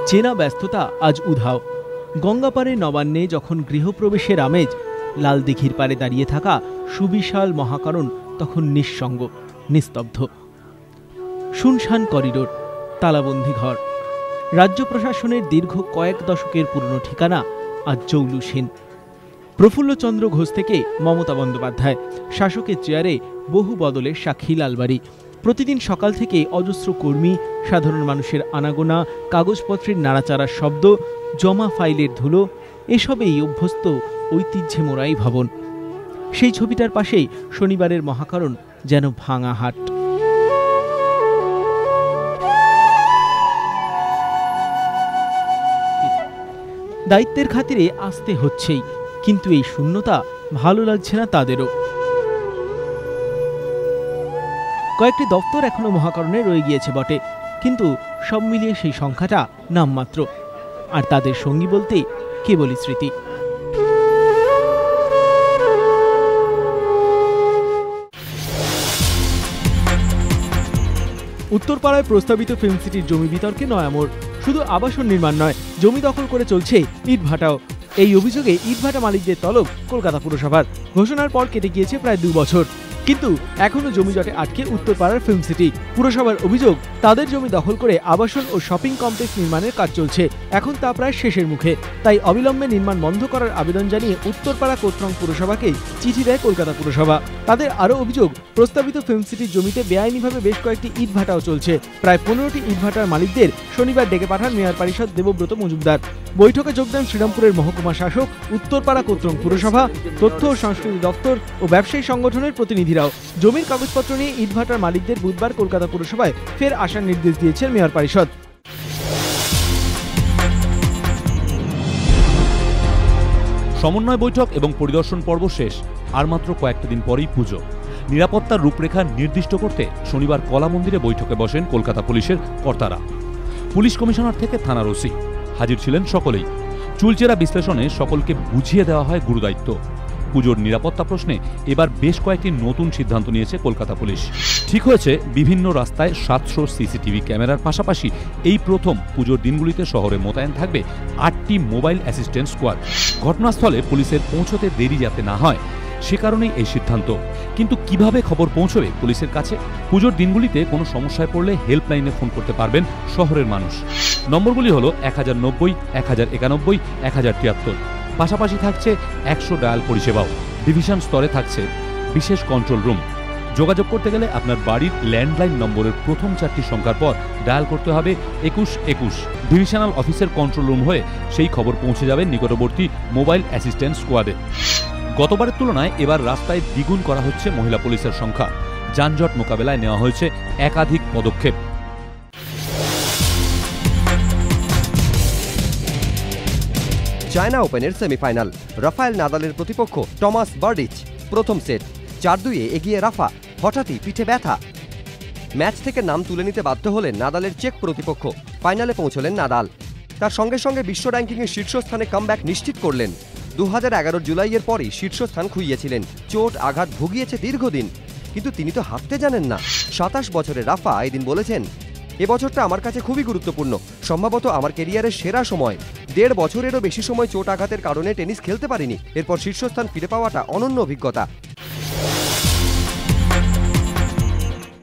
চেনা ব্যস্ততা আজ উধাও। গঙ্গাপাড়ে নবান্নে যখন গৃহপ্রবেশের আমেজ, লাল দিঘির পাড়ে দাঁড়িয়ে থাকা সুবিশাল মহাকারণ তখন নিঃসঙ্গ, নিস্তব্ধ। শুনশান করিডোর, তালাবন্দি ঘর। রাজ্য প্রশাসনের দীর্ঘ কয়েক দশকের পুরনো ঠিকানা আজ জৌলুসহীন। প্রফুল্লচন্দ্র ঘোষ থেকে মমতা বন্দ্যোপাধ্যায়, শাসকের চেয়ারে বহু বদলের সাক্ষী লালবাড়ি। প্রতিদিন সকাল থেকে অজস্র কর্মী, সাধারণ মানুষের আনাগোনা, কাগজপত্রের নাড়াচাড়ার শব্দ, জমা ফাইলের ধুলো, এসবেই অভ্যস্ত ঐতিহ্যে মোড়াই ভবন। সেই ছবিটার পাশেই শনিবারের মহাকারণ যেন ভাঙা হাট। দায়িত্বের খাতিরে আসতে হচ্ছেই, কিন্তু এই শূন্যতা ভালো লাগছে না তাদেরও। কয়েকটি দপ্তর এখনো মহাকারণে রয়ে গিয়েছে বটে, কিন্তু সব মিলিয়ে সেই সংখ্যাটা নামমাত্র। আর তাদের সঙ্গী বলতে কেবলই স্মৃতি। উত্তরপাড়ায় প্রস্তাবিত ফিল্ম সিটির জমি বিতর্কে নয়া মোড়। শুধু আবাসন নির্মাণ নয়, জমি দখল করে চলছে ইটভাটাও। এই অভিযোগে ইটভাটা মালিকদের তলব কলকাতা পুরসভার। ঘোষণার পর কেটে গিয়েছে প্রায় 2 বছর, কিন্তু এখনো জমি জটে আটকে উত্তরপাড়ার ফিল্ম সিটি। পুরসভার অভিযোগ, তাদের জমি দখল করে আবাসন ও শপিং কমপ্লেক্স নির্মাণের কাজ চলছে, এখন তা প্রায় শেষের মুখে। তাই অবিলম্বে নির্মাণ বন্ধ করার আবেদন জানিয়ে উত্তরপাড়া কোতরং পুরসভাকে চিঠি দেয় কলকাতা পুরসভা। তাদের আরও অভিযোগ, প্রস্তাবিত ফিল্ম সিটির জমিতে বেআইনিভাবে বেশ কয়েকটি ইটভাটাও চলছে। প্রায় 15টি ইটভাটার মালিকদের শনিবার ডেকে পাঠান মেয়র পরিষদ দেবব্রত মজুমদার। বৈঠকে যোগ দেন শ্রীরামপুরের মহকুমা শাসক, উত্তরপাড়া কোতরং পুরসভা, তথ্য ও সংস্কৃতি দপ্তর ও ব্যবসায়ী সংগঠনের প্রতিনিধিরাও। জমির কাগজপত্র নিয়ে ইটভাটার মালিকদের বুধবার কলকাতা পুরসভায় ফের আসার নির্দেশ দিয়েছেন মেয়র পরিষদ। সমন্বয় বৈঠক এবং পরিদর্শন পর্ব শেষ, আর মাত্র কয়েকটা দিন পরেই পুজো। নিরাপত্তার রূপরেখা নির্দিষ্ট করতে শনিবার কলা মন্দিরে বৈঠকে বসেন কলকাতা পুলিশের কর্তারা। পুলিশ কমিশনার থেকে থানার ওসি হাজির ছিলেন সকলেই। চুলচেরা বিশ্লেষণে সকলকে বুঝিয়ে দেওয়া হয় গুরুদায়িত্ব। পুজোর নিরাপত্তা প্রশ্নে এবার বেশ কয়েকটি নতুন সিদ্ধান্ত নিয়েছে কলকাতা পুলিশ। ঠিক হয়েছে, বিভিন্ন রাস্তায় 700 সিসিটিভি ক্যামেরার পাশাপাশি এই প্রথম পুজোর দিনগুলিতে শহরে মোতায়েন থাকবে 8টি মোবাইল অ্যাসিস্ট্যান্ট স্কোয়াড। ঘটনাস্থলে পুলিশের পৌঁছতে দেরি যাতে না হয়, সে কারণেই এই সিদ্ধান্ত। কিন্তু কিভাবে খবর পৌঁছবে পুলিশের কাছে? পুজোর দিনগুলিতে কোনো সমস্যায় পড়লে হেল্পলাইনে ফোন করতে পারবেন শহরের মানুষ। নম্বরগুলি হলো 1090, 1091, 1073। পাশাপাশি থাকছে 100 ডায়াল পরিষেবাও। ডিভিশন স্তরে থাকছে বিশেষ কন্ট্রোল রুম। যোগাযোগ করতে গেলে আপনার বাড়ির ল্যান্ডলাইন নম্বরের প্রথম 4টি সংখ্যার পর ডায়াল করতে হবে 2121। ডিভিশনাল অফিসের কন্ট্রোল রুম হয়ে সেই খবর পৌঁছে যাবে নিকটবর্তী মোবাইল অ্যাসিস্ট্যান্ট স্কোয়াডে। গতবারের তুলনায় এবার রাস্তায় দ্বিগুণ করা হচ্ছে মহিলা পুলিশের সংখ্যা। যানজট মোকাবেলায় নেওয়া হয়েছে একাধিক পদক্ষেপ। চায়না ওপেনের সেমিফাইনাল, রাফায়েল নাদালের প্রতিপক্ষ টমাস বার্ডিচ। প্রথম সেট 4-2-এ এগিয়ে রাফা, হঠাৎই পিঠে ব্যথা। ম্যাচ থেকে নাম তুলে নিতে বাধ্য হলেন নাদালের চেক প্রতিপক্ষ। ফাইনালে পৌঁছলেন নাদাল, তার সঙ্গে সঙ্গে বিশ্ব র্যাঙ্কিংয়ে শীর্ষস্থানে কামব্যাক নিশ্চিত করলেন। 2011 জুলাইয়ের পরই শীর্ষস্থান খুইয়েছিলেন। চোট আঘাত ভুগিয়েছে দীর্ঘদিন, কিন্তু তিনি তো হারতে জানেন না। 27 বছরের রাফা এদিন বলেছেন, এবছরটা আমার কাছে খুবই গুরুত্বপূর্ণ, সম্ভবত আমার ক্যারিয়ারের সেরা সময়। 1.5 বছরেরও বেশি সময় চোট আঘাতের কারণে টেনিস খেলতে পারিনি। এরপর শীর্ষস্থান ফিরে পাওয়াটা অনন্য অভিজ্ঞতা।